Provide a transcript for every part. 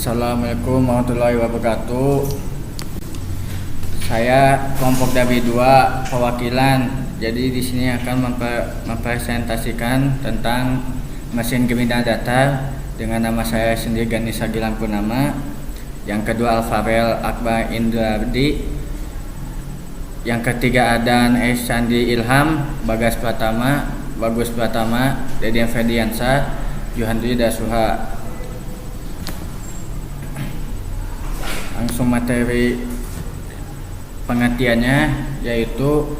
Assalamualaikum warahmatullahi wabarakatuh. Saya kelompok Dabi 2 perwakilan. Jadi di sini akan mempresentasikan tentang mesin gerinda data dengan nama saya sendiri Ganis Agilan Purnama. Yang kedua Alfarel Akbar Indradi. Yang ketiga Adan Sandi Ilham, Bagas Pratama, Bagus Pratama, Dedian Ferdiansa, Johandri Dasuha. Langsung materi pengertiannya, yaitu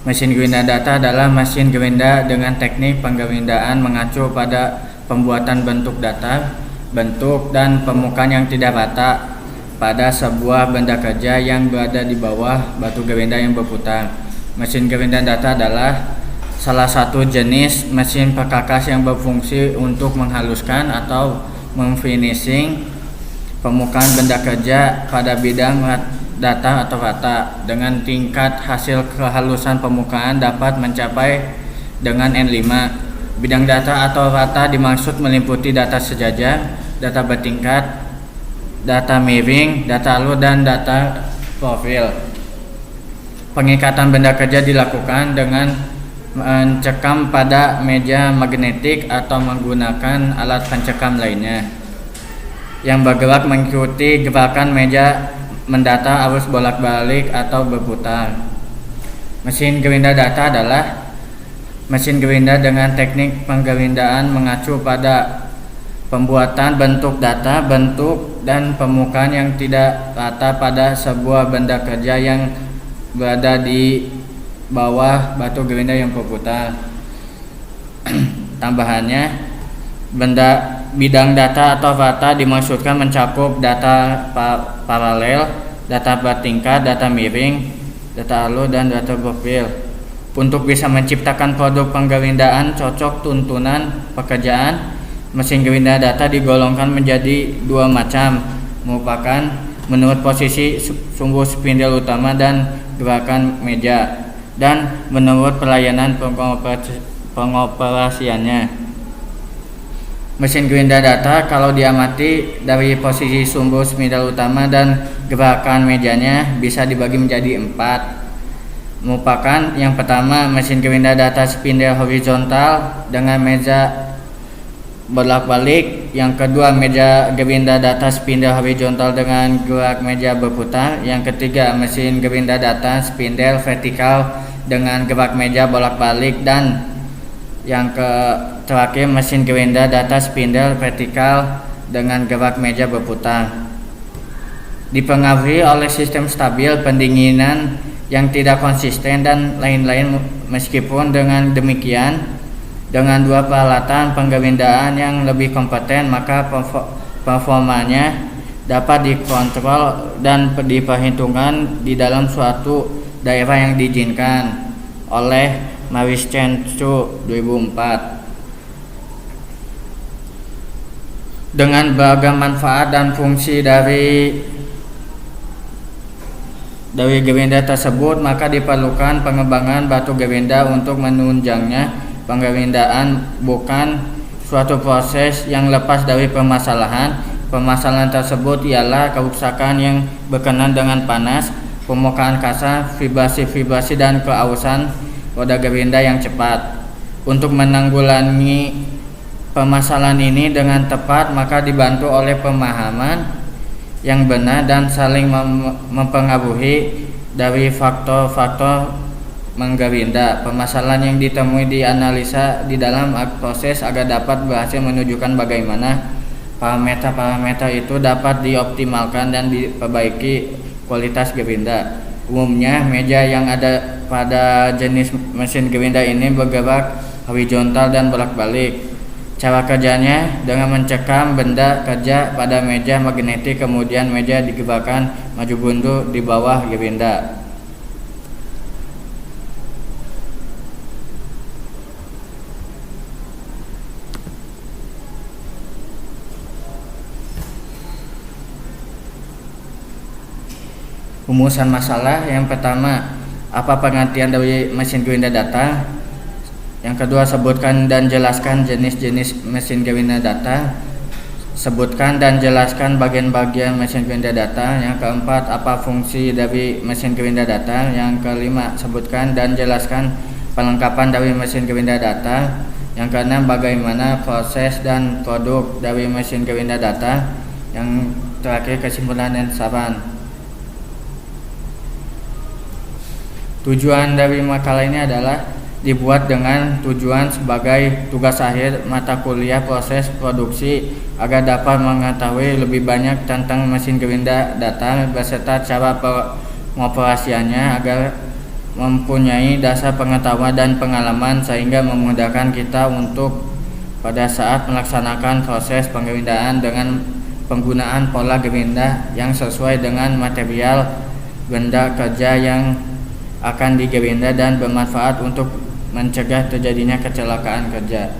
mesin gerinda data adalah mesin gerinda dengan teknik penggerindaan mengacu pada pembuatan bentuk data, bentuk dan permukaan yang tidak rata pada sebuah benda kerja yang berada di bawah batu gerinda yang berputar. Mesin gerinda data adalah salah satu jenis mesin perkakas yang berfungsi untuk menghaluskan atau memfinishing permukaan benda kerja pada bidang data atau rata dengan tingkat hasil kehalusan permukaan dapat mencapai dengan N5. Bidang data atau rata dimaksud meliputi data sejajar, data bertingkat, data miring, data alur, dan data profil. Pengikatan benda kerja dilakukan dengan mencekam pada meja magnetik atau menggunakan alat pencekam lainnya yang bergerak mengikuti gerakan meja mendata arus bolak-balik atau berputar. Mesin gerinda data adalah mesin gerinda dengan teknik penggerindaan mengacu pada pembuatan bentuk data, bentuk dan permukaan yang tidak rata pada sebuah benda kerja yang berada di bawah batu gerinda yang berputar. Tambahannya, bidang data atau rata dimaksudkan mencakup data paralel, data bertingkat, data miring, data alur, dan data profil. Untuk bisa menciptakan produk penggerindaan cocok tuntunan pekerjaan, mesin gerinda data digolongkan menjadi dua macam, merupakan menurut posisi sumbu spindel utama dan gerakan meja, dan menurut pelayanan pengoperasiannya. Mesin gerinda data kalau diamati dari posisi sumbu spindel utama dan gerakan mejanya bisa dibagi menjadi 4. Merupakan yang pertama mesin gerinda data spindel horizontal dengan meja bolak-balik. Yang kedua meja gerinda data spindel horizontal dengan gerak meja berputar. Yang ketiga mesin gerinda data spindel vertikal dengan gerak meja bolak-balik. Dan yang terakhir mesin gerinda data spindel vertikal dengan gerak meja berputar. Dipengaruhi oleh sistem stabil, pendinginan yang tidak konsisten, dan lain-lain. Meskipun dengan demikian, dengan dua peralatan penggerindaan yang lebih kompeten, maka performanya dapat dikontrol dan diperhitungkan di dalam suatu daerah yang diizinkan oleh Maris Cencu 2004. Dengan beragam manfaat dan fungsi dari gerinda tersebut, maka diperlukan pengembangan batu gerinda untuk menunjangnya. Penggerindaan bukan suatu proses yang lepas dari permasalahan. Permasalahan tersebut ialah kerusakan yang berkenaan dengan panas, permukaan kasar, vibrasi-vibrasi, dan keausan roda gerinda yang cepat. Untuk menanggulangi permasalahan ini dengan tepat, maka dibantu oleh pemahaman yang benar dan saling mempengaruhi dari faktor-faktor menggerinda. Permasalahan yang ditemui dianalisa di dalam proses agar dapat berhasil menunjukkan bagaimana parameter-parameter itu dapat dioptimalkan dan diperbaiki kualitas gerinda. Umumnya meja yang ada pada jenis mesin gerinda ini bergerak horizontal dan bolak-balik. Cara kerjanya dengan mencekam benda kerja pada meja magnetik, kemudian meja digerakkan maju mundur di bawah gerinda. Rumusan masalah yang pertama, apa pengertian dari mesin gerinda data? Yang kedua, sebutkan dan jelaskan jenis-jenis mesin gerinda data. Sebutkan dan jelaskan bagian-bagian mesin gerinda data. Yang keempat, apa fungsi dari mesin gerinda data. Yang kelima, sebutkan dan jelaskan perlengkapan dari mesin gerinda data. Yang keenam, bagaimana proses dan produk dari mesin gerinda data. Yang terakhir, kesimpulan dan saran. Tujuan dari makalah ini adalah dibuat dengan tujuan sebagai tugas akhir mata kuliah proses produksi agar dapat mengetahui lebih banyak tentang mesin gerinda data beserta cara pengoperasiannya agar mempunyai dasar pengetahuan dan pengalaman sehingga memudahkan kita untuk pada saat melaksanakan proses penggerindaan dengan penggunaan pola gerinda yang sesuai dengan material benda kerja yang akan digerinda dan bermanfaat untuk mencegah terjadinya kecelakaan kerja.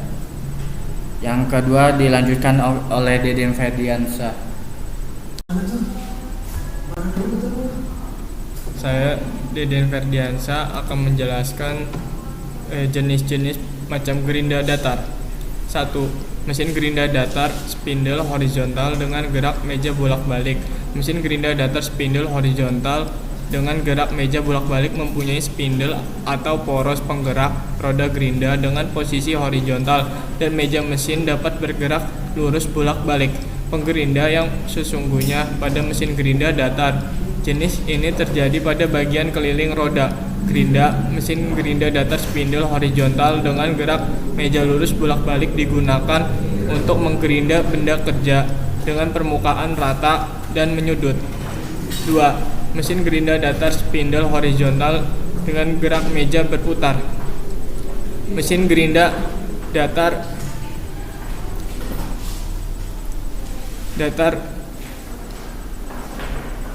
Yang kedua dilanjutkan oleh Deden Ferdiansyah. Saya Deden Ferdiansyah akan menjelaskan jenis-jenis macam gerinda datar. 1. Mesin gerinda datar spindle horizontal dengan gerak meja bolak-balik. Mesin gerinda datar spindle horizontal dengan gerak meja bolak-balik mempunyai spindle atau poros penggerak roda gerinda dengan posisi horizontal dan meja mesin dapat bergerak lurus bolak-balik. Penggerinda yang sesungguhnya pada mesin gerinda datar. Jenis ini terjadi pada bagian keliling roda gerinda. Mesin gerinda datar spindle horizontal dengan gerak meja lurus bolak-balik digunakan untuk menggerinda benda kerja dengan permukaan rata dan menyudut. 2. Mesin gerinda datar spindle horizontal dengan gerak meja berputar. Mesin gerinda datar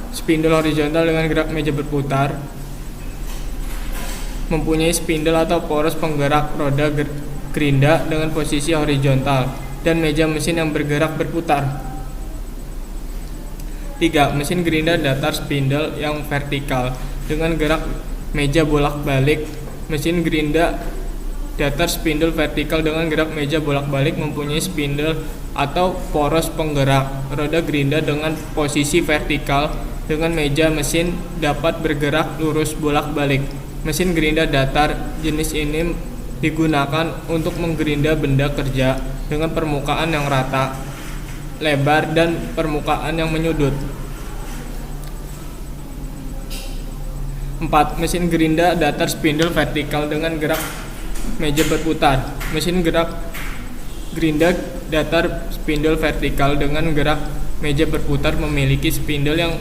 spindle horizontal dengan gerak meja berputar mempunyai spindle atau poros penggerak roda gerinda dengan posisi horizontal dan meja mesin yang bergerak berputar. 3. Mesin gerinda datar spindle yang vertikal dengan gerak meja bolak-balik. Mesin gerinda datar spindle vertikal dengan gerak meja bolak-balik mempunyai spindle atau poros penggerak roda gerinda dengan posisi vertikal dengan meja mesin dapat bergerak lurus bolak-balik. Mesin gerinda datar jenis ini digunakan untuk menggerinda benda kerja dengan permukaan yang rata, lebar, dan permukaan yang menyudut. 4. Mesin gerinda datar spindle vertikal dengan gerak meja berputar. Mesin gerinda datar spindle vertikal dengan gerak meja berputar memiliki spindle yang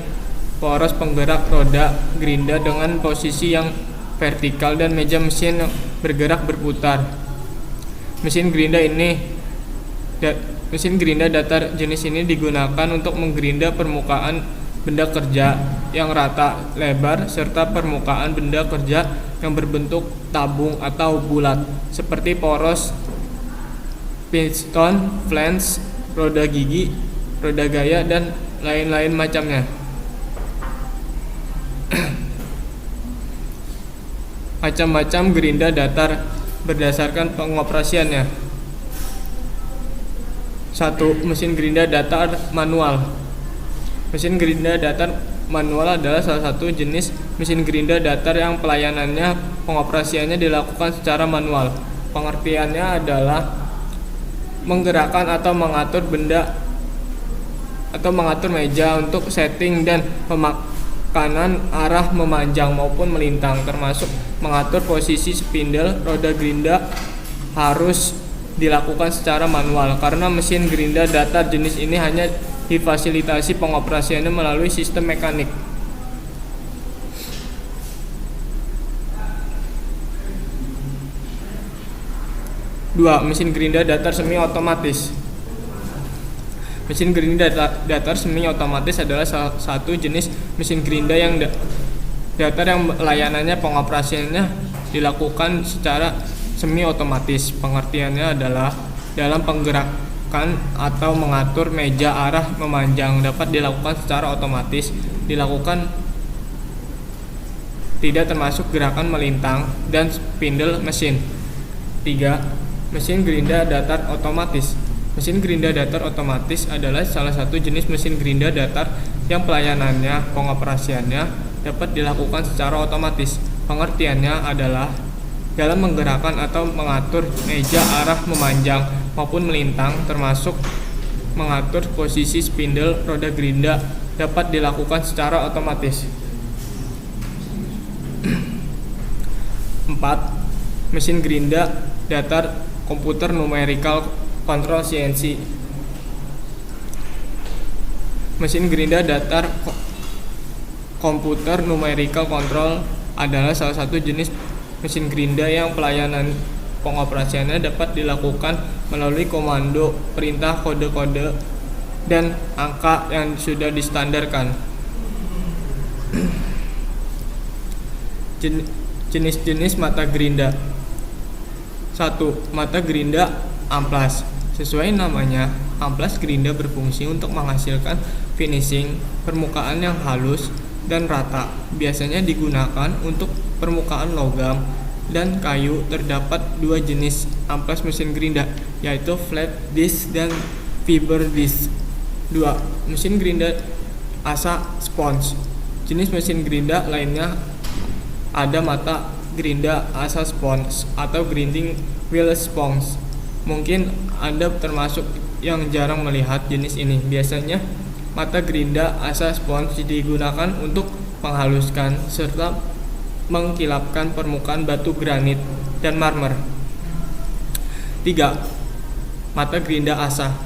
poros penggerak roda gerinda dengan posisi yang vertikal dan meja mesin yang bergerak berputar. Mesin gerinda datar jenis ini digunakan untuk menggerinda permukaan benda kerja yang rata, lebar, serta permukaan benda kerja yang berbentuk tabung atau bulat seperti poros, piston, flange, roda gigi, roda gaya, dan lain-lain macamnya. Macam-macam gerinda datar berdasarkan pengoperasiannya. 1. Mesin gerinda datar manual. Mesin gerinda datar manual adalah salah satu jenis mesin gerinda datar yang pelayanannya pengoperasiannya dilakukan secara manual. Pengertiannya adalah menggerakkan atau mengatur benda atau mengatur meja untuk setting dan pemakanan arah memanjang maupun melintang, termasuk mengatur posisi spindle roda gerinda harus dilakukan secara manual karena mesin gerinda datar jenis ini hanya difasilitasi pengoperasiannya melalui sistem mekanik. 2. Mesin gerinda datar semi otomatis. Mesin gerinda datar semi otomatis adalah salah satu jenis mesin gerinda yang datar yang layanannya pengoperasiannya dilakukan secara semi otomatis. Pengertiannya adalah dalam penggerakan atau mengatur meja arah memanjang dapat dilakukan secara otomatis, dilakukan tidak termasuk gerakan melintang dan spindle mesin. 3. Mesin gerinda datar otomatis. Mesin gerinda datar otomatis adalah salah satu jenis mesin gerinda datar yang pelayanannya, pengoperasiannya dapat dilakukan secara otomatis. Pengertiannya adalah dalam menggerakkan atau mengatur meja arah memanjang maupun melintang, termasuk mengatur posisi spindle roda gerinda, dapat dilakukan secara otomatis. 4. Mesin gerinda datar komputer numerical control CNC. Mesin gerinda datar komputer numerical control adalah salah satu jenis mesin gerinda yang pelayanan pengoperasiannya dapat dilakukan melalui komando, perintah, kode-kode, dan angka yang sudah distandarkan. Jenis-jenis mata gerinda. 1. Mata gerinda amplas. Sesuai namanya, amplas gerinda berfungsi untuk menghasilkan finishing permukaan yang halus dan rata. Biasanya digunakan untuk permukaan logam dan kayu. Terdapat dua jenis amplas mesin gerinda, yaitu flat disc dan fiber disc. 2. Mesin gerinda asa sponge. Jenis mesin gerinda lainnya ada mata gerinda asa sponge atau grinding wheel sponge. Mungkin Anda termasuk yang jarang melihat jenis ini. Biasanya mata gerinda asa sponge digunakan untuk menghaluskan serta mengkilapkan permukaan batu granit dan marmer. 3. Mata gerinda asa.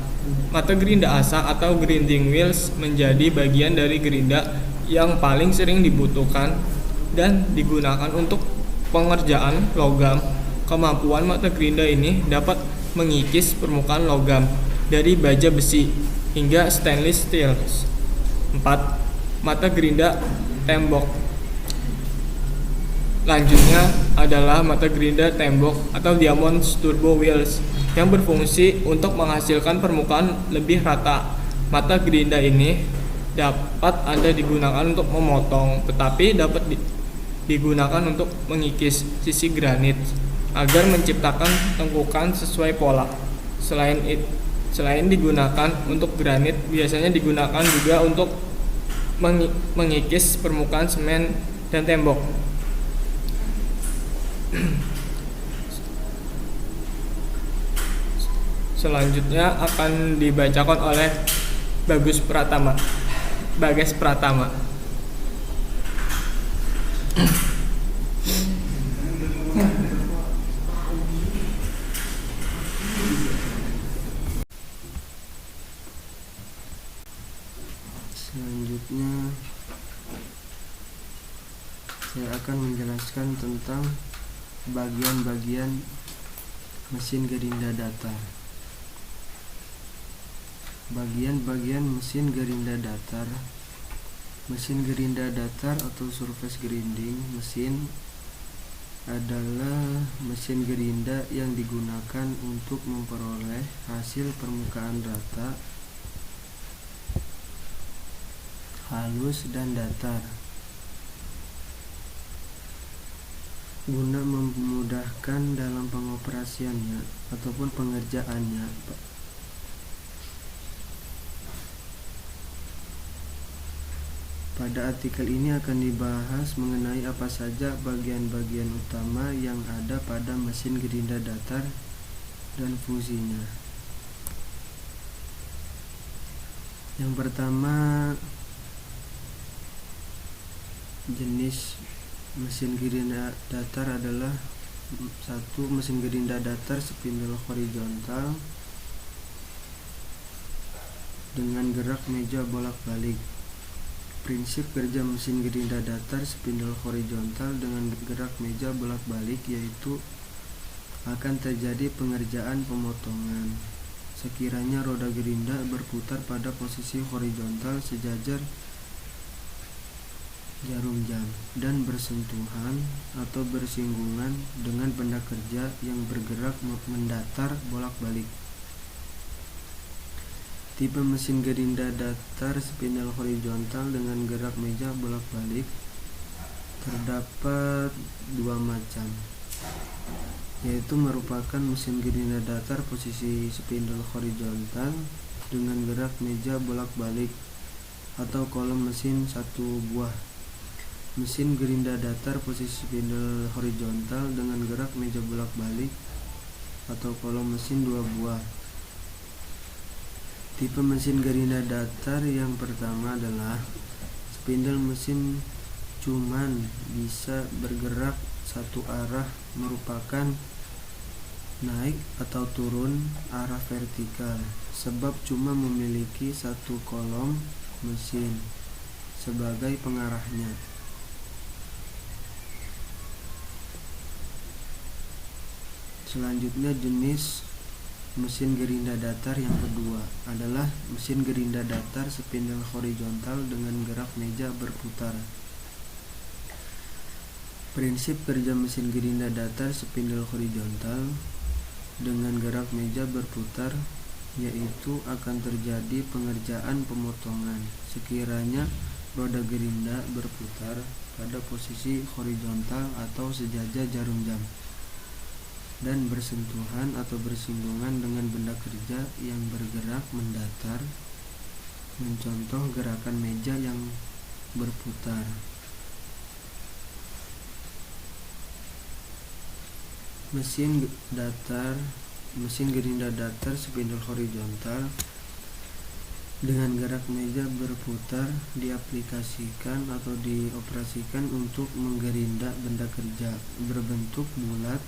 Mata gerinda asa atau grinding wheels menjadi bagian dari gerinda yang paling sering dibutuhkan dan digunakan untuk pengerjaan logam. Kemampuan mata gerinda ini dapat mengikis permukaan logam dari baja besi hingga stainless steel. 4. Mata gerinda tembok. Lanjutnya adalah mata gerinda tembok atau diamond turbo wheels yang berfungsi untuk menghasilkan permukaan lebih rata. Mata gerinda ini dapat Anda digunakan untuk memotong, tetapi dapat digunakan untuk mengikis sisi granit agar menciptakan tengkukan sesuai pola. Selain digunakan untuk granit, biasanya digunakan juga untuk mengikis permukaan semen dan tembok. Selanjutnya akan dibacakan oleh Bagas Pratama. Selanjutnya saya akan menjelaskan tentang bagian-bagian mesin gerinda datar. Bagian-bagian mesin gerinda datar. Mesin gerinda datar atau surface grinding mesin adalah mesin gerinda yang digunakan untuk memperoleh hasil permukaan rata, halus, dan datar guna memudahkan dalam pengoperasiannya ataupun pengerjaannya. Pada artikel ini akan dibahas mengenai apa saja bagian-bagian utama yang ada pada mesin gerinda datar dan fungsinya. Yang pertama, jenis mesin gerinda datar adalah 1. Mesin gerinda datar spindle horizontal dengan gerak meja bolak-balik. Prinsip kerja mesin gerinda datar spindle horizontal dengan gerak meja bolak-balik yaitu akan terjadi pengerjaan pemotongan sekiranya roda gerinda berputar pada posisi horizontal sejajar jarum jam dan bersentuhan atau bersinggungan dengan benda kerja yang bergerak mendatar bolak-balik. Tipe mesin gerinda datar spindle horizontal dengan gerak meja bolak-balik terdapat dua macam, yaitu merupakan mesin gerinda datar posisi spindle horizontal dengan gerak meja bolak-balik atau kolom mesin 1 buah. Mesin gerinda datar posisi spindle horizontal dengan gerak meja bolak-balik atau kolom mesin 2 buah. Tipe mesin gerinda datar yang pertama adalah spindle mesin cuman bisa bergerak satu arah, merupakan naik atau turun arah vertikal, sebab cuma memiliki satu kolom mesin sebagai pengarahnya. Selanjutnya, jenis mesin gerinda datar yang kedua adalah mesin gerinda datar spindle horizontal dengan gerak meja berputar. Prinsip kerja mesin gerinda datar spindle horizontal dengan gerak meja berputar yaitu akan terjadi pengerjaan pemotongan sekiranya roda gerinda berputar pada posisi horizontal atau sejajar jarum jam dan bersentuhan atau bersinggungan dengan benda kerja yang bergerak mendatar, mencontoh gerakan meja yang berputar. Mesin gerinda datar spindle horizontal dengan gerak meja berputar diaplikasikan atau dioperasikan untuk menggerinda benda kerja berbentuk bulat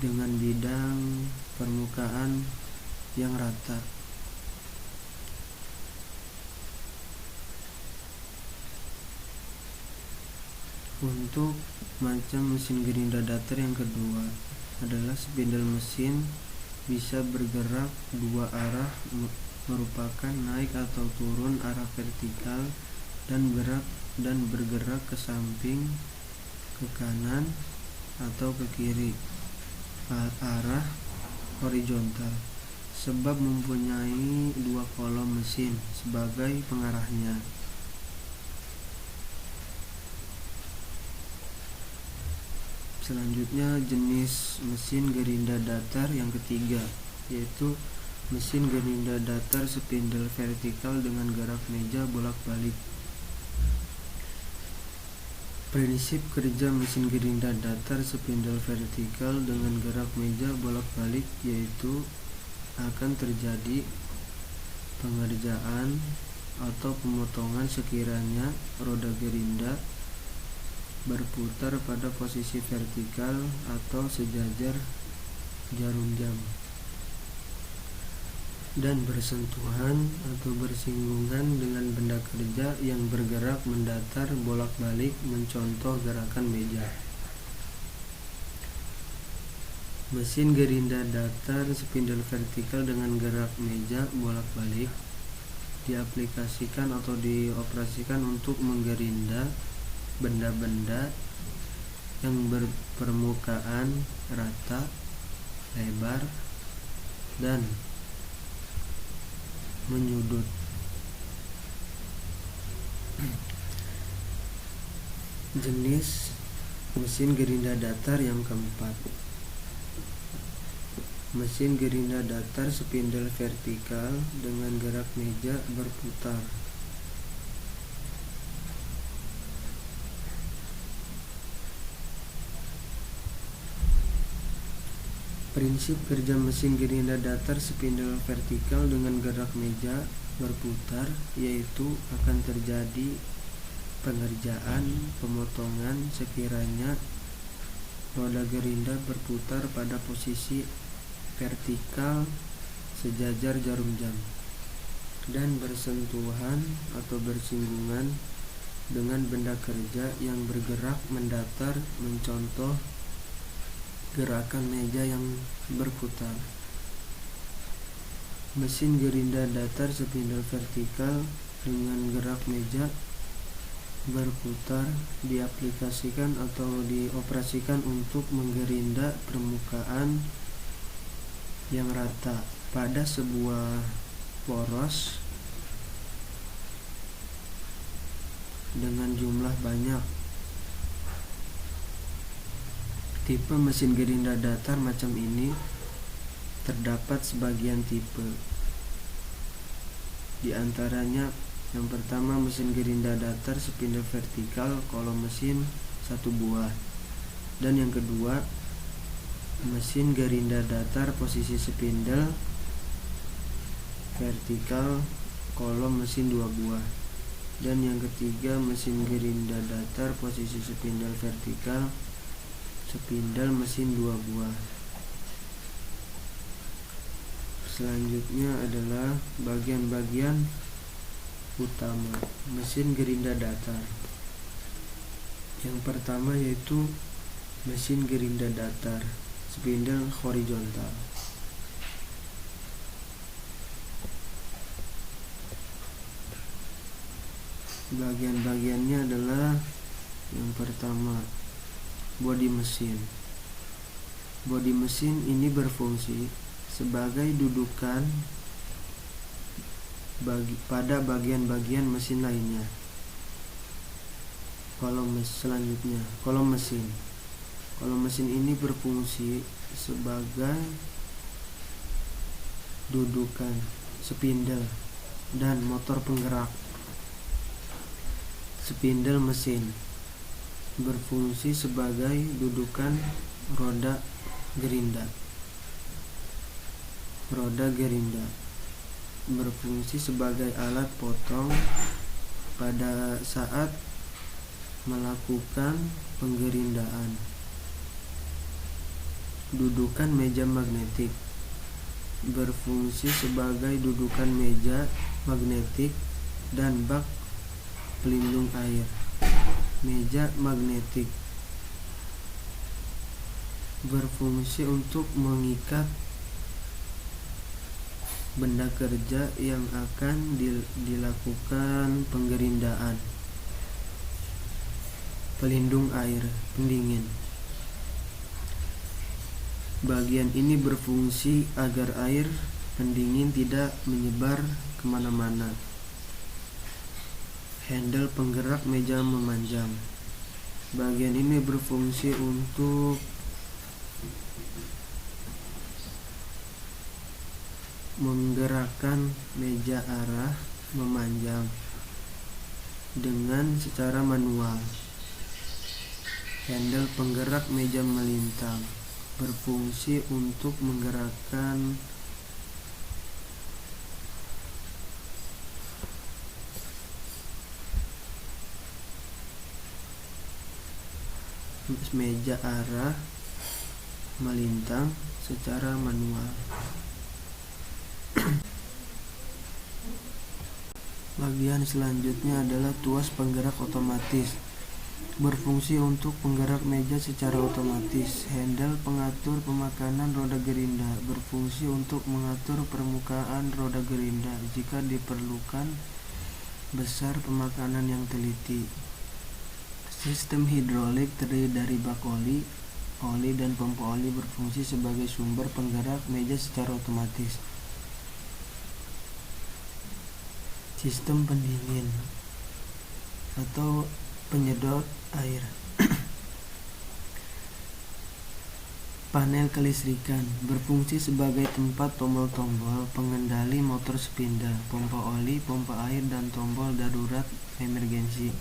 dengan bidang permukaan yang rata. Untuk macam mesin gerinda datar yang kedua adalah spindle mesin bisa bergerak dua arah, merupakan naik atau turun arah vertikal dan bergerak ke samping, ke kanan atau ke kiri arah horizontal, sebab mempunyai dua kolom mesin sebagai pengarahnya. Selanjutnya, jenis mesin gerinda datar yang ketiga yaitu mesin gerinda datar spindle vertikal dengan gerak meja bolak-balik. Prinsip kerja mesin gerinda datar spindle vertikal dengan gerak meja bolak-balik yaitu akan terjadi pengerjaan atau pemotongan sekiranya roda gerinda berputar pada posisi vertikal atau sejajar jarum jam dan bersentuhan atau bersinggungan dengan benda kerja yang bergerak mendatar bolak-balik, mencontoh gerakan meja. Mesin gerinda datar spindle vertikal dengan gerak meja bolak-balik diaplikasikan atau dioperasikan untuk menggerinda benda-benda yang berpermukaan rata, lebar, dan menyudut. Jenis mesin gerinda datar yang keempat, mesin gerinda datar spindle vertikal dengan gerak meja berputar. Prinsip kerja mesin gerinda datar spindle vertikal dengan gerak meja berputar yaitu akan terjadi pengerjaan pemotongan sekiranya roda gerinda berputar pada posisi vertikal sejajar jarum jam dan bersentuhan atau bersinggungan dengan benda kerja yang bergerak mendatar, mencontoh gerakan meja yang berputar. Mesin gerinda datar spindle vertikal dengan gerak meja berputar diaplikasikan atau dioperasikan untuk menggerinda permukaan yang rata pada sebuah poros dengan jumlah banyak. Tipe mesin gerinda datar macam ini terdapat sebagian tipe. Di antaranya yang pertama mesin gerinda datar spindle vertikal kolom mesin 1 buah, dan yang kedua mesin gerinda datar posisi spindle vertikal kolom mesin 2 buah, dan yang ketiga mesin gerinda datar posisi spindle vertikal spindle mesin 2 buah. Selanjutnya adalah bagian-bagian utama mesin gerinda datar. Yang pertama yaitu mesin gerinda datar spindle horizontal. Bagian-bagiannya adalah yang pertama bodi mesin. Bodi mesin ini berfungsi sebagai dudukan pada bagian-bagian mesin lainnya. Selanjutnya kolom mesin. Kolom mesin ini berfungsi sebagai dudukan spindle dan motor penggerak. Spindle mesin berfungsi sebagai dudukan roda gerinda. Roda gerinda berfungsi sebagai alat potong pada saat melakukan penggerindaan. Dudukan meja magnetik berfungsi sebagai dudukan meja magnetik dan bak pelindung air. Meja magnetik berfungsi untuk mengikat benda kerja yang akan dilakukan penggerindaan. Pelindung air pendingin. Bagian ini berfungsi agar air pendingin tidak menyebar kemana-mana. Handle penggerak meja memanjang. Bagian ini berfungsi untuk menggerakkan meja arah memanjang dengan secara manual. Handle penggerak meja melintang berfungsi untuk menggerakkan meja arah melintang secara manual. Bagian selanjutnya adalah tuas penggerak otomatis, berfungsi untuk penggerak meja secara otomatis. Handle pengatur pemakanan roda gerinda berfungsi untuk mengatur permukaan roda gerinda jika diperlukan besar pemakanan yang teliti. Sistem hidrolik terdiri dari bak oli dan pompa oli berfungsi sebagai sumber penggerak meja secara otomatis. Sistem pendingin atau penyedot air. Panel kelistrikan berfungsi sebagai tempat tombol-tombol pengendali motor spindle, pompa oli, pompa air, dan tombol darurat emergensi.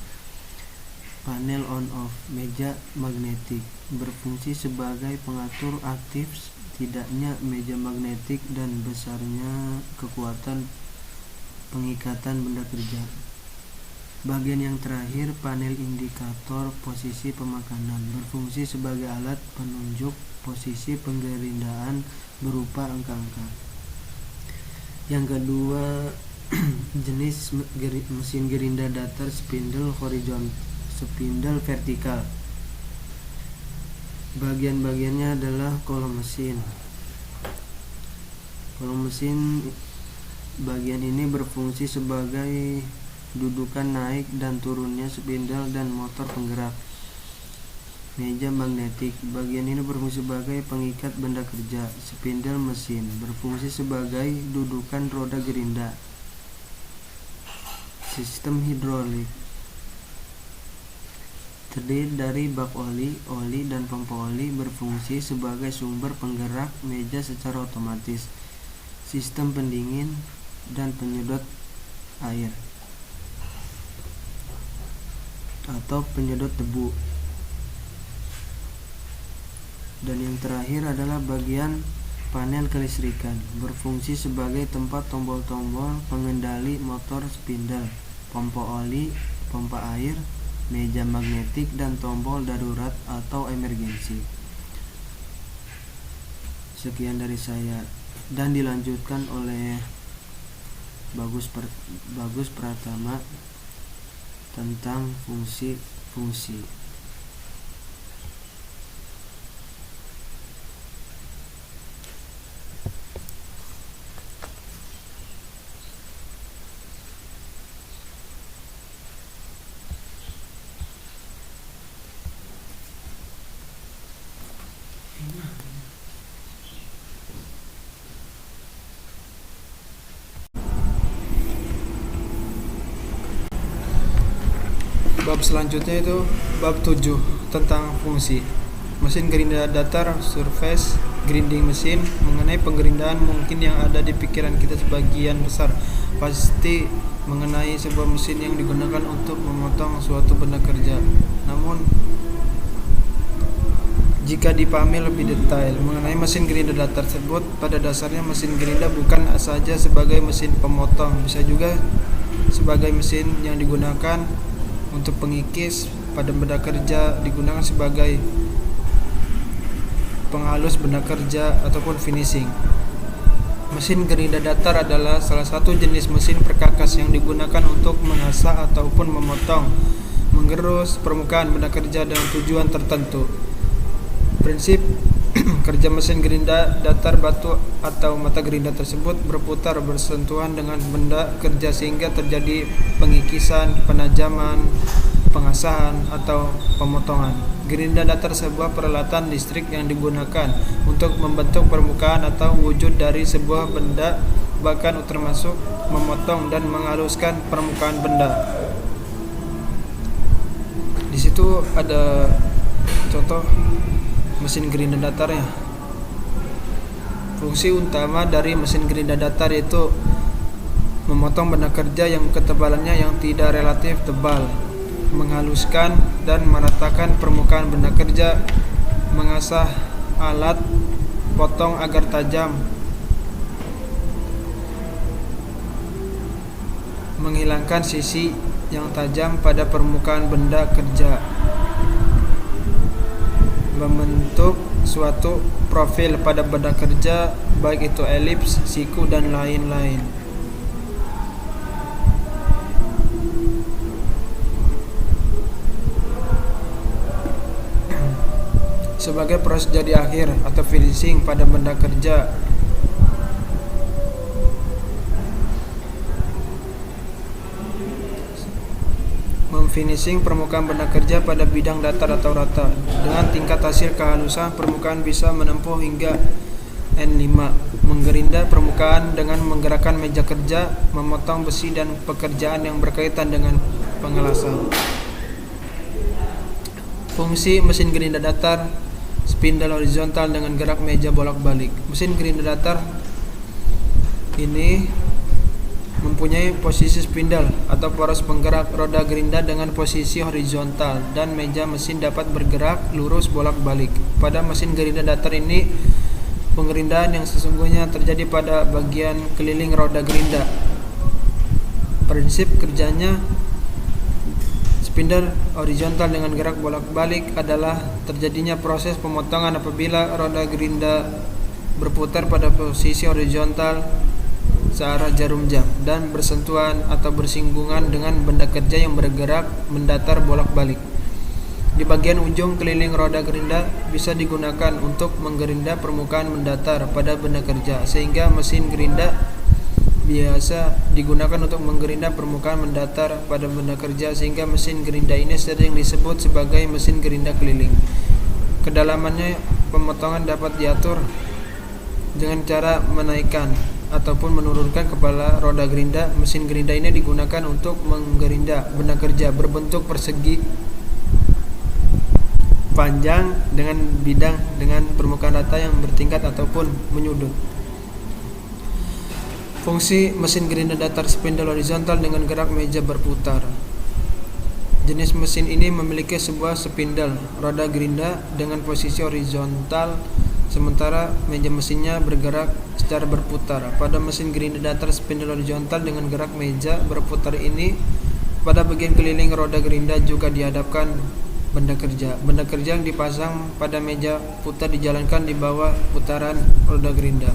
Panel on-off meja magnetik berfungsi sebagai pengatur aktif tidaknya meja magnetik dan besarnya kekuatan pengikatan benda kerja. Bagian yang terakhir, panel indikator posisi pemakanan berfungsi sebagai alat penunjuk posisi penggerindaan berupa angka-angka. Yang kedua, jenis mesin gerinda datar spindle spindle vertikal. Bagian-bagiannya adalah kolom mesin. Kolom mesin bagian ini berfungsi sebagai dudukan naik dan turunnya spindle dan motor penggerak. Meja magnetik bagian ini berfungsi sebagai pengikat benda kerja. Spindle mesin berfungsi sebagai dudukan roda gerinda. Sistem hidrolik terdiri dari bak oli, dan pompa oli berfungsi sebagai sumber penggerak meja secara otomatis, sistem pendingin, dan penyedot air atau penyedot debu. Dan yang terakhir adalah bagian panel kelistrikan, berfungsi sebagai tempat tombol-tombol pengendali motor spindle, pompa oli, pompa air, meja magnetik, dan tombol darurat atau emergensi. Sekian dari saya, dan dilanjutkan oleh Bagus Pratama tentang fungsi-fungsi. Bab selanjutnya itu bab 7 tentang fungsi. Mesin gerinda datar, surface grinding mesin. Mengenai pengerindaan, mungkin yang ada di pikiran kita sebagian besar pasti mengenai sebuah mesin yang digunakan untuk memotong suatu benda kerja. Namun jika dipahami lebih detail mengenai mesin gerinda datar tersebut, pada dasarnya mesin gerinda bukan saja sebagai mesin pemotong, bisa juga sebagai mesin yang digunakan untuk pengikis pada benda kerja, digunakan sebagai penghalus benda kerja ataupun finishing. Mesin gerinda datar adalah salah satu jenis mesin perkakas yang digunakan untuk mengasah ataupun memotong, menggerus permukaan benda kerja dengan tujuan tertentu. Prinsip kerja mesin gerinda datar batu atau mata gerinda tersebut berputar bersentuhan dengan benda kerja sehingga terjadi pengikisan, penajaman, pengasahan, atau pemotongan. Gerinda datar sebuah peralatan listrik yang digunakan untuk membentuk permukaan atau wujud dari sebuah benda, bahkan termasuk memotong dan menghaluskan permukaan benda. Di situ ada contoh mesin gerinda datarnya. Fungsi utama dari mesin gerinda datar yaitu memotong benda kerja yang ketebalannya yang tidak relatif tebal, menghaluskan dan meratakan permukaan benda kerja, mengasah alat potong agar tajam, menghilangkan sisi yang tajam pada permukaan benda kerja, membentuk suatu profil pada benda kerja, baik itu elips, siku, dan lain-lain. Sebagai proses jadi akhir atau finishing pada benda kerja, memfinishing permukaan benda kerja pada bidang datar atau rata. Dengan tingkat hasil kehalusan, permukaan bisa menempuh hingga N5. Menggerinda permukaan dengan menggerakkan meja kerja, memotong besi, dan pekerjaan yang berkaitan dengan pengelasan. Fungsi mesin gerinda datar, spindle horizontal dengan gerak meja bolak-balik. Mesin gerinda datar ini mempunyai posisi spindle atau poros penggerak roda gerinda dengan posisi horizontal, dan meja mesin dapat bergerak lurus bolak-balik. Pada mesin gerinda datar ini, pengerindaan yang sesungguhnya terjadi pada bagian keliling roda gerinda. Prinsip kerjanya spindle horizontal dengan gerak bolak-balik adalah terjadinya proses pemotongan apabila roda gerinda berputar pada posisi horizontal searah jarum jam dan bersentuhan atau bersinggungan dengan benda kerja yang bergerak mendatar bolak-balik. Di bagian ujung keliling roda gerinda bisa digunakan untuk menggerinda permukaan mendatar pada benda kerja, sehingga mesin gerinda biasa digunakan untuk menggerinda permukaan mendatar pada benda kerja, sehingga mesin gerinda ini sering disebut sebagai mesin gerinda keliling. Kedalamannya pemotongan dapat diatur dengan cara menaikkan ataupun menurunkan kepala roda gerinda. Mesin gerinda ini digunakan untuk menggerinda benda kerja berbentuk persegi panjang dengan bidang dengan permukaan rata yang bertingkat ataupun menyudut. Fungsi mesin gerinda datar spindle horizontal dengan gerak meja berputar. Jenis mesin ini memiliki sebuah spindle roda gerinda dengan posisi horizontal, sementara meja mesinnya bergerak secara berputar. Pada mesin gerinda datar spindle horizontal dengan gerak meja berputar ini, pada bagian keliling roda gerinda juga dihadapkan benda kerja. Benda kerja yang dipasang pada meja putar dijalankan di bawah putaran roda gerinda.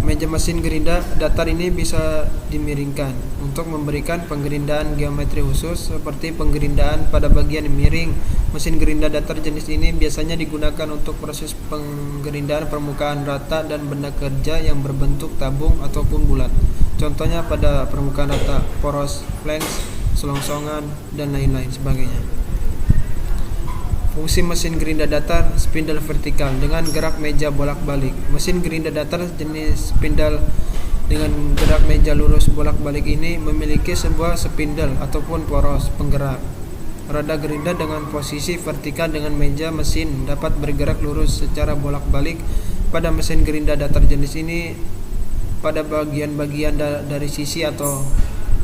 Meja mesin gerinda datar ini bisa dimiringkan untuk memberikan penggerindaan geometri khusus seperti penggerindaan pada bagian miring. Mesin gerinda datar jenis ini biasanya digunakan untuk proses penggerindaan permukaan rata dan benda kerja yang berbentuk tabung ataupun bulat. Contohnya pada permukaan rata, poros, flange, selongsongan, dan lain-lain sebagainya. Fungsi mesin gerinda datar spindle vertikal dengan gerak meja bolak-balik. Mesin gerinda datar jenis spindle dengan gerak meja lurus bolak-balik ini memiliki sebuah spindle ataupun poros penggerak. Roda gerinda dengan posisi vertikal dengan meja mesin dapat bergerak lurus secara bolak-balik. Pada mesin gerinda datar jenis ini, pada bagian-bagian dari sisi atau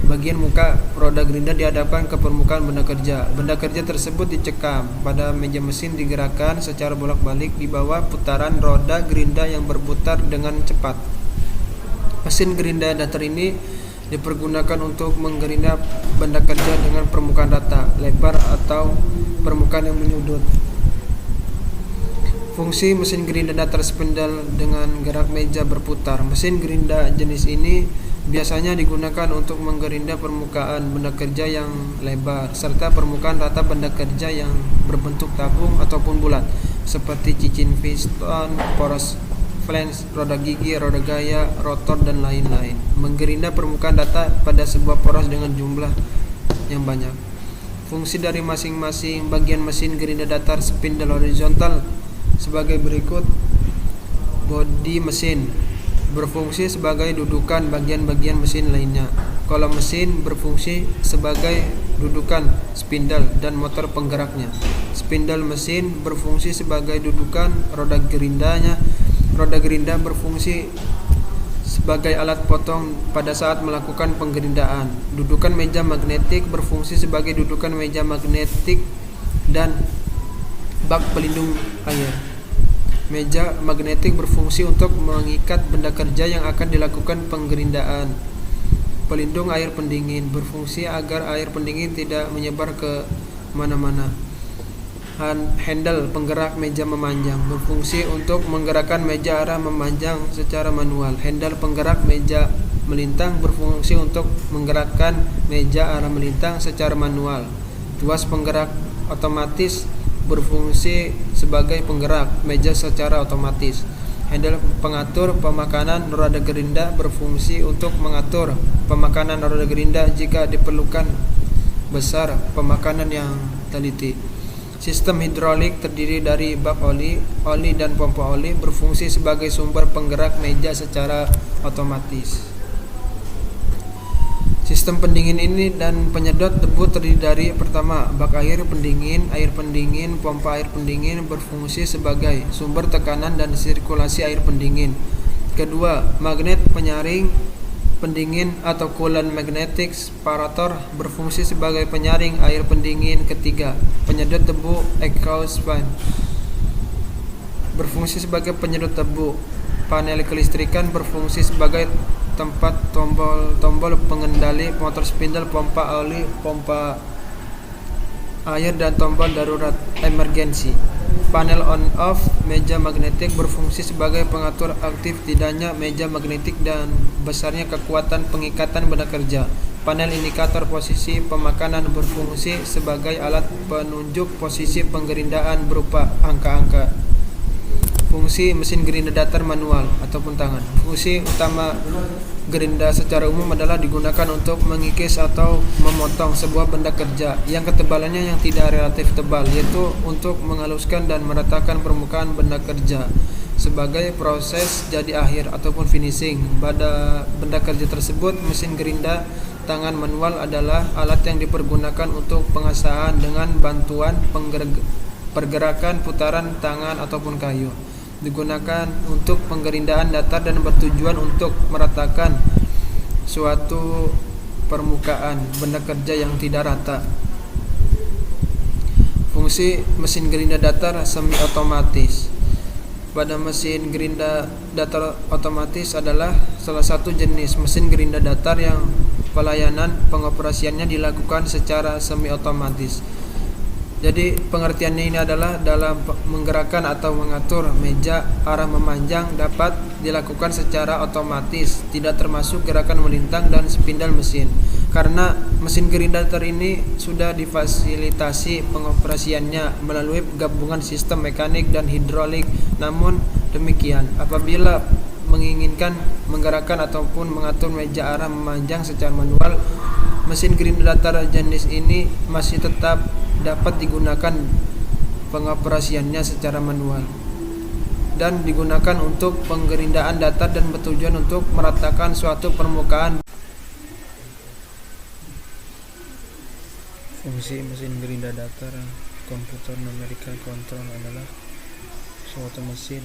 bagian muka roda gerinda dihadapkan ke permukaan benda kerja. Benda kerja tersebut dicekam pada meja mesin, digerakkan secara bolak-balik di bawah putaran roda gerinda yang berputar dengan cepat. Mesin gerinda datar ini dipergunakan untuk menggerinda benda kerja dengan permukaan rata, lebar, atau permukaan yang menyudut. Fungsi mesin gerinda datar spindle dengan gerak meja berputar. Mesin gerinda jenis ini biasanya digunakan untuk menggerinda permukaan benda kerja yang lebar serta permukaan rata benda kerja yang berbentuk tabung ataupun bulat seperti cincin piston, poros flange, roda gigi, roda gaya, rotor, dan lain-lain. Menggerinda permukaan rata pada sebuah poros dengan jumlah yang banyak. Fungsi dari masing-masing bagian mesin gerinda datar spindle horizontal sebagai berikut. Bodi mesin berfungsi sebagai dudukan bagian-bagian mesin lainnya. Kolom mesin berfungsi sebagai dudukan spindle dan motor penggeraknya. Spindle mesin berfungsi sebagai dudukan roda gerindanya. Roda gerinda berfungsi sebagai alat potong pada saat melakukan penggerindaan. Dudukan meja magnetik berfungsi sebagai dudukan meja magnetik dan bak pelindung air. Meja magnetik berfungsi untuk mengikat benda kerja yang akan dilakukan penggerindaan. Pelindung air pendingin berfungsi agar air pendingin tidak menyebar ke mana-mana. Handle penggerak meja memanjang berfungsi untuk menggerakkan meja arah memanjang secara manual. Handle penggerak meja melintang berfungsi untuk menggerakkan meja arah melintang secara manual. Tuas penggerak otomatis berfungsi sebagai penggerak meja secara otomatis. Handle pengatur pemakanan roda gerinda berfungsi untuk mengatur pemakanan roda gerinda jika diperlukan besar pemakanan yang teliti. Sistem hidrolik terdiri dari bak oli, dan pompa oli berfungsi sebagai sumber penggerak meja secara otomatis. Sistem pendingin ini dan penyedot debu terdiri dari pertama, bak air pendingin, pompa air pendingin berfungsi sebagai sumber tekanan dan sirkulasi air pendingin. Kedua, magnet penyaring pendingin atau coolant magnetic separator berfungsi sebagai penyaring air pendingin. Ketiga, penyedot debu exhaust fan berfungsi sebagai penyedot debu. Panel kelistrikan berfungsi sebagai tempat tombol pengendali motor spindle, pompa oli, pompa air, dan tombol darurat emergency. Panel on off meja magnetik berfungsi sebagai pengatur aktif tidaknya meja magnetik dan besarnya kekuatan pengikatan benda kerja. Panel indikator posisi pemakanan berfungsi sebagai alat penunjuk posisi penggerindaan berupa angka-angka. Fungsi mesin gerinda datar manual ataupun tangan. Fungsi utama gerinda secara umum adalah digunakan untuk mengikis atau memotong sebuah benda kerja yang ketebalannya yang tidak relatif tebal, yaitu untuk menghaluskan dan meratakan permukaan benda kerja sebagai proses jadi akhir ataupun finishing. Pada benda kerja tersebut, mesin gerinda tangan manual adalah alat yang dipergunakan untuk pengasahan dengan bantuan pergerakan putaran tangan ataupun kayu. Digunakan untuk penggerindaan datar dan bertujuan untuk meratakan suatu permukaan benda kerja yang tidak rata. Fungsi mesin gerinda datar semi otomatis. Pada mesin gerinda datar otomatis adalah salah satu jenis mesin gerinda datar yang pelayanan pengoperasiannya dilakukan secara semi otomatis. Jadi pengertiannya ini adalah dalam menggerakkan atau mengatur meja arah memanjang dapat dilakukan secara otomatis, tidak termasuk gerakan melintang dan spindle mesin. Karena mesin gerinda datar ini sudah difasilitasi pengoperasiannya melalui gabungan sistem mekanik dan hidrolik. Namun demikian, apabila menginginkan menggerakkan ataupun mengatur meja arah memanjang secara manual, mesin gerinda datar jenis ini masih tetap dapat digunakan pengoperasiannya secara manual dan digunakan untuk penggerindaan datar dan bertujuan untuk meratakan suatu permukaan. Fungsi mesin gerinda datar komputer numerical control adalah suatu mesin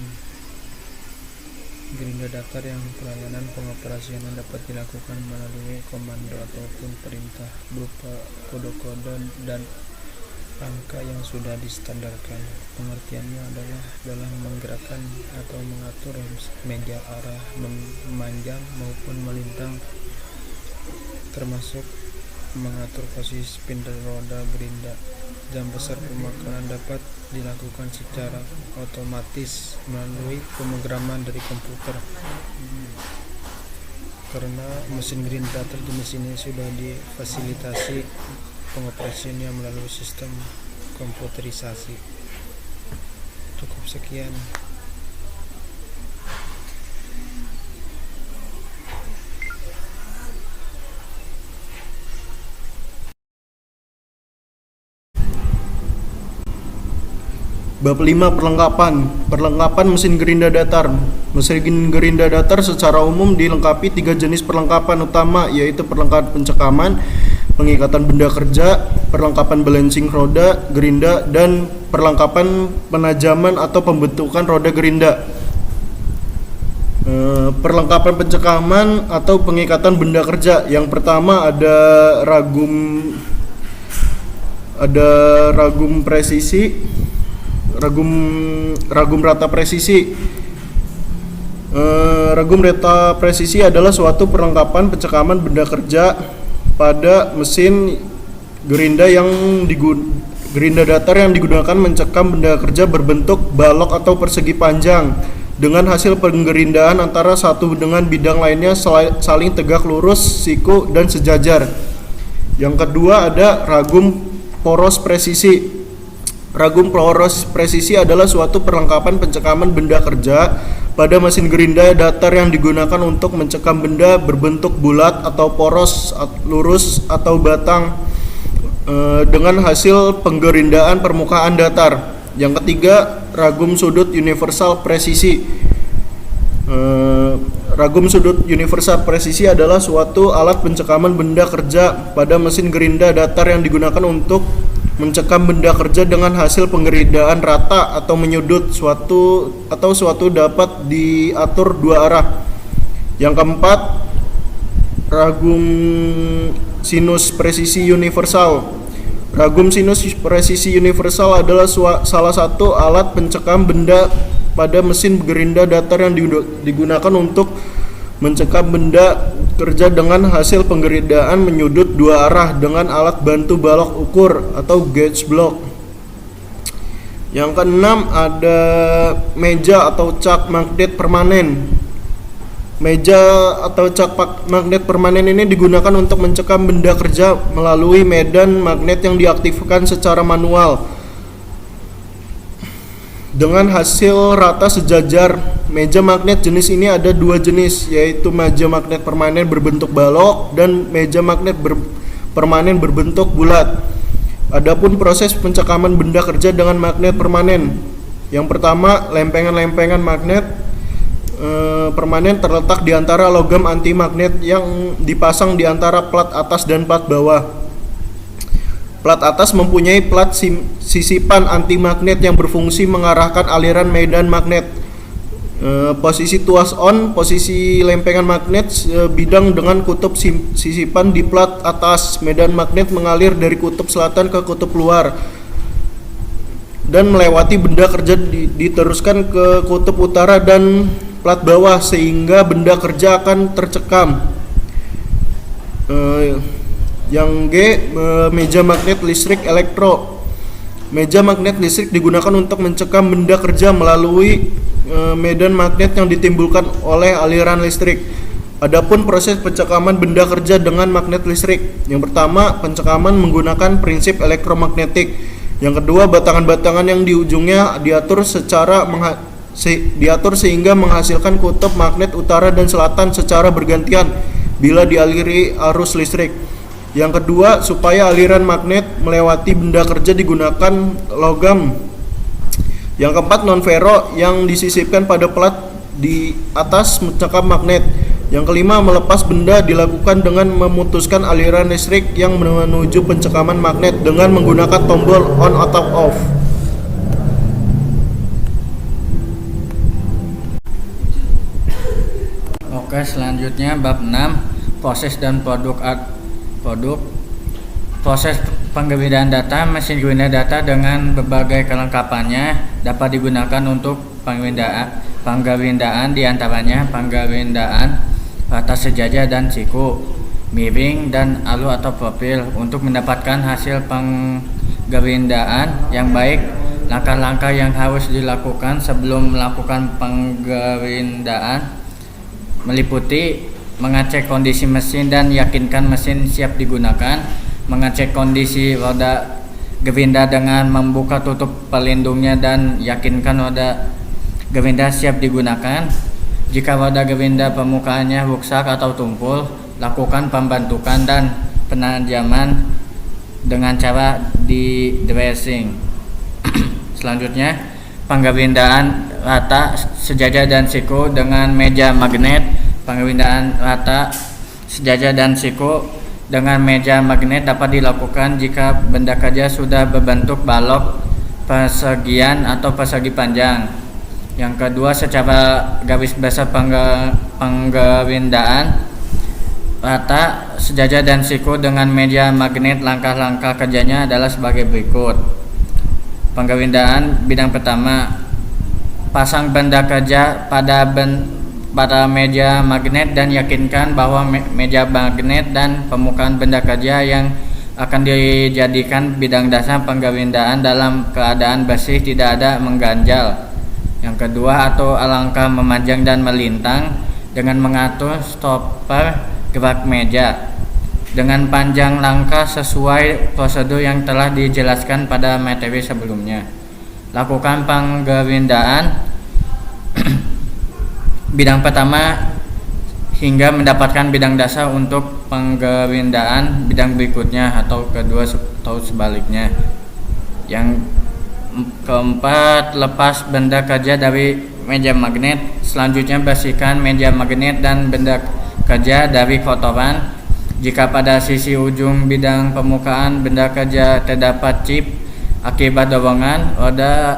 gerinda datar yang pelayanan pengoperasiannya dapat dilakukan melalui komando ataupun perintah berupa kode-kode dan angka yang sudah distandarkan. Pengertiannya adalah dalam menggerakkan atau mengatur meja arah memanjang maupun melintang, termasuk mengatur posisi spindle roda gerinda. Jam besar pemakaran dapat dilakukan secara otomatis melalui pemrograman dari komputer. Karena mesin gerinda datar jenis ini sudah difasilitasi pengoperasiannya melalui sistem komputerisasi. Cukup sekian. Bab 5 Perlengkapan mesin gerinda datar. Mesin gerinda datar secara umum dilengkapi 3 jenis perlengkapan utama, yaitu perlengkapan pencekaman, pengikatan benda kerja, perlengkapan balancing roda gerinda, dan perlengkapan penajaman atau pembentukan roda gerinda. Perlengkapan pencekaman atau pengikatan benda kerja. Yang pertama ada ragum presisi, ragum rata presisi. Ragum rata presisi adalah suatu perlengkapan pencekaman benda kerja pada mesin gerinda gerinda datar yang digunakan mencekam benda kerja berbentuk balok atau persegi panjang dengan hasil penggerindaan antara satu dengan bidang lainnya saling tegak lurus, siku, dan sejajar. Yang kedua ada ragum poros presisi. Ragum poros presisi adalah suatu perlengkapan pencekaman benda kerja pada mesin gerinda datar yang digunakan untuk mencekam benda berbentuk bulat atau poros, lurus atau batang dengan hasil penggerindaan permukaan datar. Yang ketiga, ragum sudut universal presisi. Ragum sudut universal presisi adalah suatu alat pencekaman benda kerja pada mesin gerinda datar yang digunakan untuk mencekam benda kerja dengan hasil penggerindaan rata atau menyudut suatu dapat diatur dua arah. Yang keempat, ragum sinus presisi universal. Ragum sinus presisi universal adalah salah satu alat pencekam benda pada mesin gerinda datar yang digunakan untuk mencekam benda kerja dengan hasil penggerindaan menyudut dua arah dengan alat bantu balok ukur atau gauge block. Yang keenam ada meja atau cak magnet permanen. Meja atau cak magnet permanen ini digunakan untuk mencekam benda kerja melalui medan magnet yang diaktifkan secara manual dengan hasil rata sejajar. Meja magnet jenis ini ada dua jenis, yaitu meja magnet permanen berbentuk balok dan meja magnet permanen berbentuk bulat. Adapun proses pencekaman benda kerja dengan magnet permanen. Yang pertama, lempengan-lempengan magnet permanen terletak di antara logam anti magnet yang dipasang di antara plat atas dan plat bawah. Plat atas mempunyai plat sisipan antimagnet yang berfungsi mengarahkan aliran medan magnet. Posisi tuas on, posisi lempengan magnet bidang dengan kutub sisipan di plat atas. Medan magnet mengalir dari kutub selatan ke kutub luar dan melewati benda kerja diteruskan ke kutub utara dan plat bawah sehingga benda kerja akan tercekam. Yang G, meja magnet listrik elektro. Meja magnet listrik digunakan untuk mencekam benda kerja melalui medan magnet yang ditimbulkan oleh aliran listrik. Adapun proses pencekaman benda kerja dengan magnet listrik. Yang pertama, pencekaman menggunakan prinsip elektromagnetik. Yang kedua, batangan-batangan yang di ujungnya diatur sehingga menghasilkan kutub magnet utara dan selatan secara bergantian bila dialiri arus listrik. Yang kedua, supaya aliran magnet melewati benda kerja digunakan logam. Yang keempat, non-ferro yang disisipkan pada plat di atas mencekam magnet. Yang kelima, melepas benda dilakukan dengan memutuskan aliran listrik yang menuju pencekaman magnet dengan menggunakan tombol on atau off. Oke, selanjutnya bab 6, proses dan produk. Proses penggawindan data. Mesin gawinda data dengan berbagai kelengkapannya dapat digunakan untuk penggawindaan, diantaranya penggawindaan rata, sejajar dan siku, miring dan alu atau profil. Untuk mendapatkan hasil penggawindaan yang baik, langkah-langkah yang harus dilakukan sebelum melakukan penggawindaan meliputi mengecek kondisi mesin dan yakinkan mesin siap digunakan, mengecek kondisi roda gawinda dengan membuka tutup pelindungnya dan yakinkan roda gawinda siap digunakan. Jika roda gawinda permukaannya rusak atau tumpul, lakukan pembentukan dan penajaman dengan cara di dressing. Selanjutnya, penggawindaan rata, sejajar dan siku dengan meja magnet. Penggawindaan rata, sejajar dan siku dengan meja magnet dapat dilakukan jika benda kerja sudah berbentuk balok, persegian atau persegi panjang. Yang kedua, secara garis besar penggawindaan rata, sejajar dan siku dengan meja magnet, langkah-langkah kerjanya adalah sebagai berikut. Penggawindaan bidang pertama, pasang benda kerja pada meja magnet dan yakinkan bahwa meja magnet dan permukaan benda kerja yang akan dijadikan bidang dasar penggawindaan dalam keadaan bersih, tidak ada mengganjal. Yang kedua, atau alangkah memanjang dan melintang dengan mengatur stopper gerak meja dengan panjang langkah sesuai prosedur yang telah dijelaskan pada materi sebelumnya. Lakukan penggawindaan bidang pertama hingga mendapatkan bidang dasar untuk penggawindaan bidang berikutnya atau kedua atau sebaliknya. Yang keempat, lepas benda kerja dari meja magnet. Selanjutnya, bersihkan meja magnet dan benda kerja dari kotoran. Jika pada sisi ujung bidang permukaan benda kerja terdapat chip akibat dorongan, roda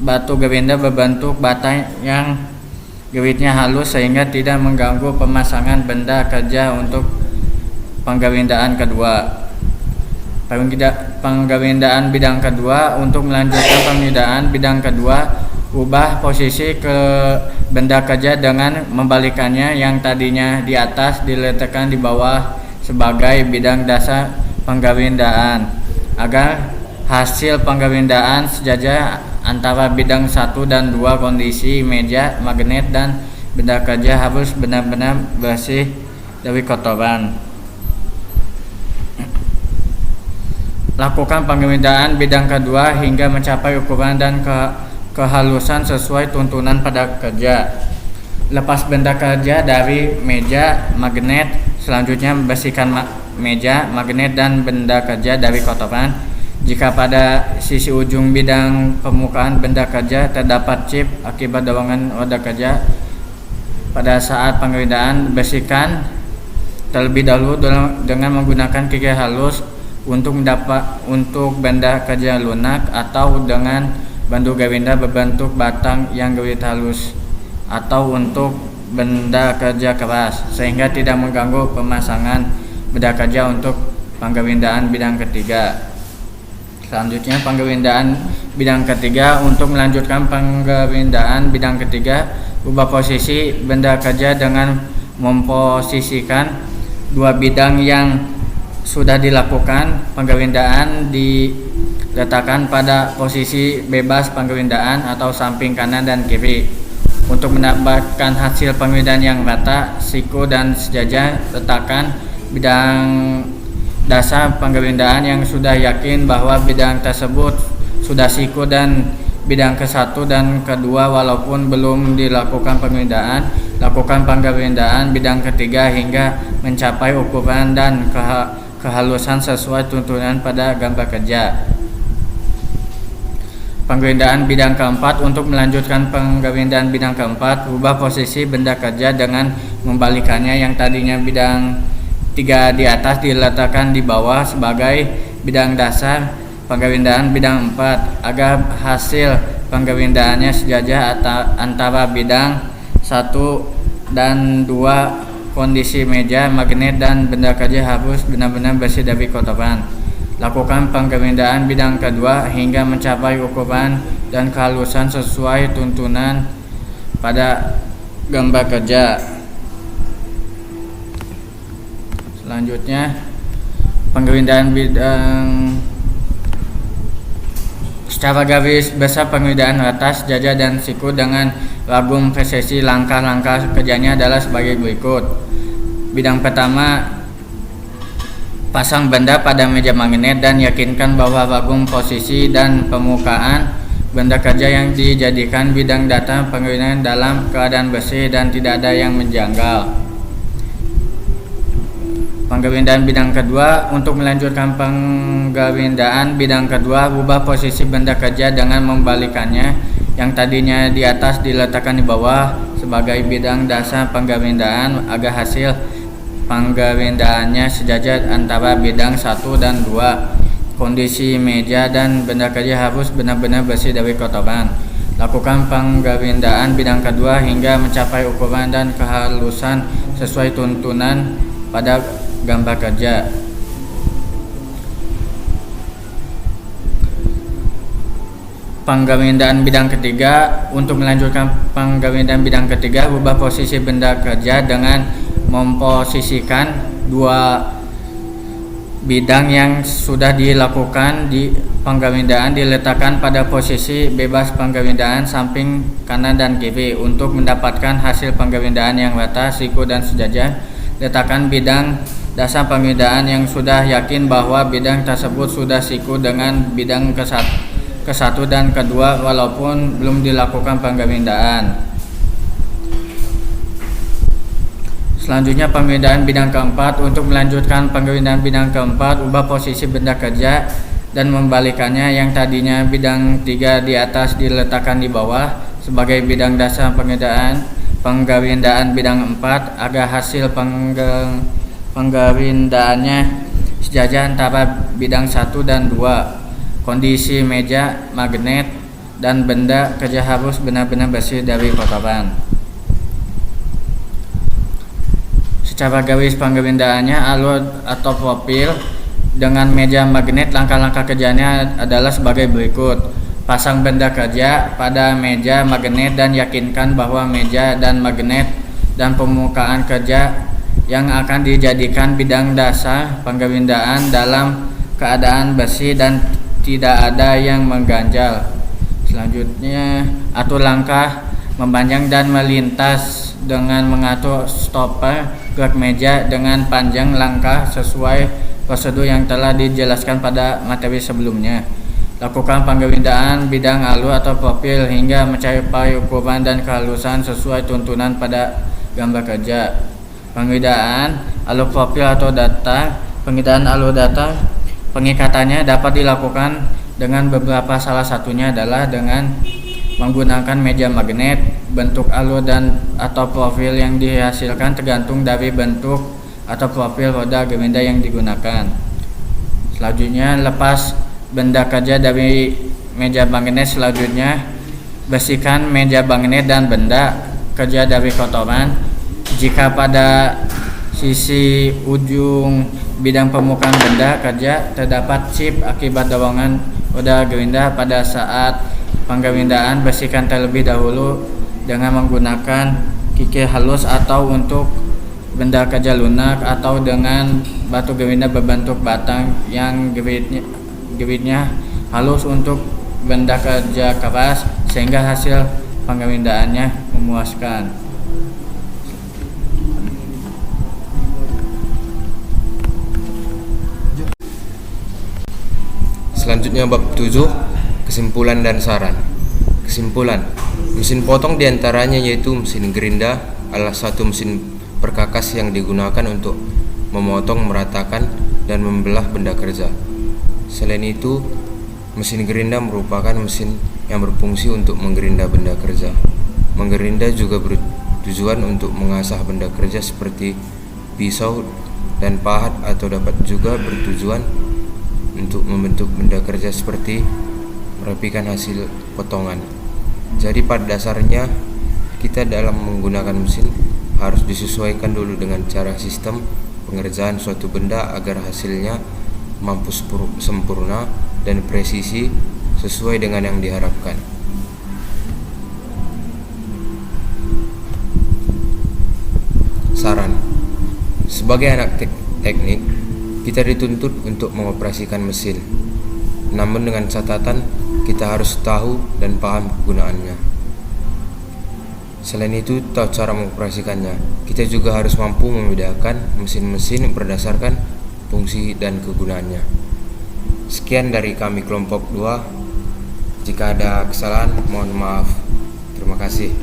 batu gawinda berbentuk bata yang gawitnya halus sehingga tidak mengganggu pemasangan benda kerja untuk penggawindaan kedua. Penggawindaan bidang kedua. Untuk melanjutkan penggawindaan bidang kedua, ubah posisi ke benda kerja dengan membalikannya. Yang tadinya di atas diletakkan di bawah sebagai bidang dasar penggawindaan agar hasil penggawindaan sejajar antara bidang 1 dan 2. Kondisi meja magnet dan benda kerja harus benar-benar bersih dari kotoran. Lakukan penggawindaan bidang kedua hingga mencapai ukuran dan kehalusan sesuai tuntunan pada kerja. Lepas benda kerja dari meja magnet. Selanjutnya, bersihkan meja magnet dan benda kerja dari kotoran. Jika pada sisi ujung bidang permukaan benda kerja terdapat chip akibat dorongan roda kerja, pada saat penggawindaan bersihkan terlebih dahulu dengan menggunakan kikir halus. untuk benda kerja lunak atau dengan bentuk gawinda berbentuk batang yang gawit halus atau untuk benda kerja keras sehingga tidak mengganggu pemasangan benda kerja untuk penggawindaan bidang ketiga. Selanjutnya penggawindaan bidang ketiga. Untuk melanjutkan penggawindaan bidang ketiga, ubah posisi benda kerja dengan memposisikan dua bidang yang sudah dilakukan penggawindaan diletakkan pada posisi bebas penggawindaan atau samping kanan dan kiri. Untuk mendapatkan hasil penggawindaan yang rata, siku dan sejajar, letakkan bidang dasar penggawindaan yang sudah yakin bahwa bidang tersebut sudah siku dan bidang ke-1 dan ke-2 walaupun belum dilakukan penggawindaan. Lakukan penggawindaan bidang ketiga hingga mencapai ukuran dan kehalusan sesuai tuntunan pada gambar kerja. Penggawindaan bidang keempat. Untuk melanjutkan penggawindaan bidang keempat, ubah posisi benda kerja dengan membalikannya. Yang tadinya bidang 3 di atas diletakkan di bawah sebagai bidang dasar penggawindaan bidang 4 agar hasil penggawindaannya sejajar antara bidang 1 dan 2. Kondisi meja, magnet, dan benda kerja harus benar-benar bersih dari kotoran. Lakukan penggawindaan bidang kedua hingga mencapai ukuran dan kehalusan sesuai tuntunan pada gambar kerja. Selanjutnya penggawindaan bidang secara garis besar penggawindaan rata, sejajar, dan siku dengan ragum presisi. Langkah-langkah kerjanya adalah sebagai berikut. Bidang pertama, pasang benda pada meja magnet dan yakinkan bahwa ragum posisi dan permukaan benda kerja yang dijadikan bidang data penggawindaan dalam keadaan bersih dan tidak ada yang menjanggal. Penggawindaan bidang kedua. Untuk melanjutkan penggawindaan bidang kedua, ubah posisi benda kerja dengan membalikannya. Yang tadinya di atas diletakkan di bawah sebagai bidang dasar penggawindaan agar hasil penggawindaannya sejajar antara bidang 1 dan 2. Kondisi meja dan benda kerja harus benar-benar bersih dari kotoran. Lakukan penggawindaan bidang kedua hingga mencapai ukuran dan kehalusan sesuai tuntunan pada gambar kerja. Penggawindaan bidang ketiga. Untuk melanjutkan penggawindaan bidang ketiga, ubah posisi benda kerja dengan memposisikan dua bidang yang sudah dilakukan di penggawindaan diletakkan pada posisi bebas penggawindaan samping kanan dan kiri. Untuk mendapatkan hasil penggawindaan yang rata, siku, dan sejajar, letakkan bidang dasar penggawindaan yang sudah yakin bahwa bidang tersebut sudah siku dengan bidang ke-1 dan ke-2 walaupun belum dilakukan penggawindaan. Selanjutnya penggawindaan bidang keempat. Untuk melanjutkan penggawindaan bidang keempat, ubah posisi benda kerja dan membalikannya. Yang tadinya bidang 3 di atas diletakkan di bawah sebagai bidang dasar penggawindaan bidang 4 agar hasil penggawindaannya sejajar antara bidang 1 dan 2. Kondisi meja, magnet, dan benda kerja harus benar-benar bersih dari kotoran. Secara garis penggawindaannya, alur atau profil dengan meja magnet, langkah-langkah kerjanya adalah sebagai berikut. Pasang benda kerja pada meja magnet dan yakinkan bahwa meja dan magnet dan permukaan kerja yang akan dijadikan bidang dasar penggawindaan dalam keadaan bersih dan tidak ada yang mengganjal. Selanjutnya, atur langkah memanjang dan melintas dengan mengatur stopper gerak meja dengan panjang langkah sesuai prosedur yang telah dijelaskan pada materi sebelumnya. Lakukan penggawindaan bidang alur atau profil hingga mencapai ukuran dan kehalusan sesuai tuntunan pada gambar kerja. Penggawindaan alur profil atau data. Penggawindaan alur data, pengikatannya dapat dilakukan dengan beberapa, salah satunya adalah dengan menggunakan meja magnet. Bentuk alur dan atau profil yang dihasilkan tergantung dari bentuk atau profil roda gawinda yang digunakan. Selanjutnya, lepas benda kerja dari meja magnet. Selanjutnya, bersihkan meja magnet dan benda kerja dari kotoran. Jika pada sisi ujung bidang permukaan benda kerja terdapat chip akibat dorongan roda gerinda pada saat penggerindaan, bersihkan terlebih dahulu dengan menggunakan kikir halus atau untuk benda kerja lunak, atau dengan batu gerinda berbentuk batang yang geritnya halus untuk benda kerja keras sehingga hasil penggerindaannya memuaskan. Selanjutnya bab 7, kesimpulan dan saran. Kesimpulan, mesin potong diantaranya yaitu mesin gerinda adalah satu mesin perkakas yang digunakan untuk memotong, meratakan, dan membelah benda kerja. Selain itu, mesin gerinda merupakan mesin yang berfungsi untuk menggerinda benda kerja. Menggerinda juga bertujuan untuk mengasah benda kerja seperti pisau dan pahat, atau dapat juga bertujuan untuk membentuk benda kerja seperti merapikan hasil potongan. Jadi pada dasarnya kita dalam menggunakan mesin harus disesuaikan dulu dengan cara sistem pengerjaan suatu benda agar hasilnya mampu sempurna dan presisi sesuai dengan yang diharapkan. Saran, sebagai anak teknik, kita dituntut untuk mengoperasikan mesin. Namun dengan catatan, kita harus tahu dan paham kegunaannya. Selain itu, tahu cara mengoperasikannya. Kita juga harus mampu membedakan mesin-mesin berdasarkan fungsi dan kegunaannya. Sekian dari kami kelompok 2. Jika ada kesalahan, mohon maaf. Terima kasih.